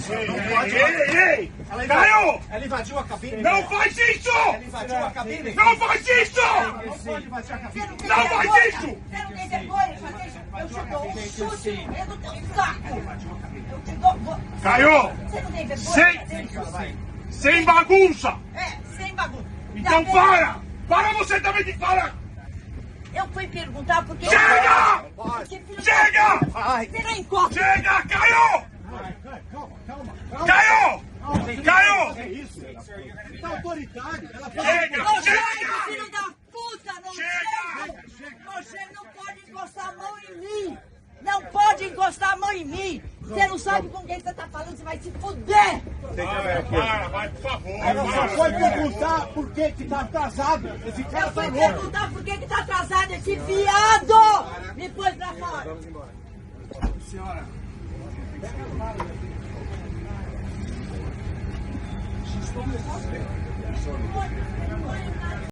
Ei! Caio! Ela invadiu a cabine. Não faz isso! Ela invadiu a cabine. Não faz isso! Não pode invadir a cabine. Não faz isso! Você não tem vergonha de fazer isso? Eu te dou um chute no meio do teu saco. Eu te dou... Caio! Você não tem vergonha de Sem- fazer isso? Sem bagunça! Sem bagunça. Então Tá para! Para você também de para! Eu fui perguntar porque... Chega! Porque, filho Chega! da- Você não encosta. Chega, Caio! Caio! Caio! É isso. Tá autoritário. Ela Chega! Nojento, Chega! filho da puta! Nojento! Nojento, não pode encostar a mão em mim! Não pode encostar a mão em mim! Você não sabe com quem você tá falando, você vai se fuder! Para, vai, por favor! Ela só foi perguntar por que que tá atrasado. Esse cara Eu tá fui louco. perguntar por que tá atrasado esse viado! Me pôs pra fora! Senhora!